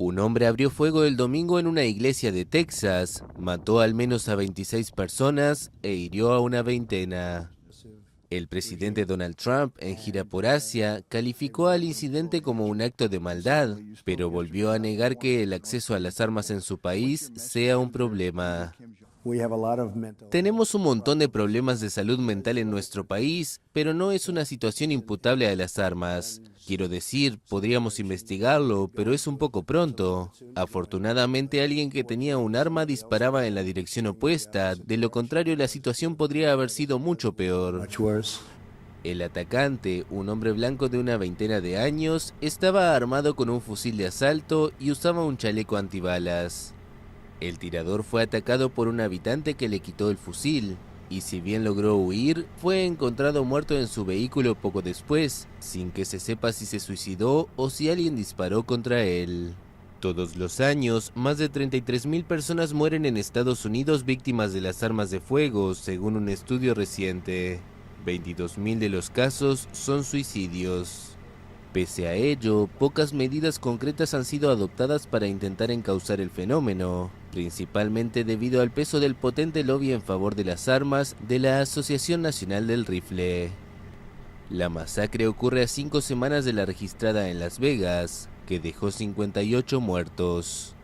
Un hombre abrió fuego el domingo en una iglesia de Texas, mató al menos a 26 personas e hirió a una veintena. El presidente Donald Trump, en gira por Asia, calificó al incidente como un acto de maldad, pero volvió a negar que el acceso a las armas en su país sea un problema. Tenemos un montón de problemas de salud mental en nuestro país, pero no es una situación imputable a las armas. Quiero decir, podríamos investigarlo, pero es un poco pronto. Afortunadamente, alguien que tenía un arma disparaba en la dirección opuesta, de lo contrario la situación podría haber sido mucho peor. El atacante, un hombre blanco de una veintena de años, estaba armado con un fusil de asalto y usaba un chaleco antibalas. El tirador fue atacado por un habitante que le quitó el fusil, y si bien logró huir, fue encontrado muerto en su vehículo poco después, sin que se sepa si se suicidó o si alguien disparó contra él. Todos los años, más de 33.000 personas mueren en Estados Unidos víctimas de las armas de fuego, según un estudio reciente. 22.000 de los casos son suicidios. Pese a ello, pocas medidas concretas han sido adoptadas para intentar encauzar el fenómeno, principalmente debido al peso del potente lobby en favor de las armas de la Asociación Nacional del Rifle. La masacre ocurre a 5 semanas de la registrada en Las Vegas, que dejó 58 muertos.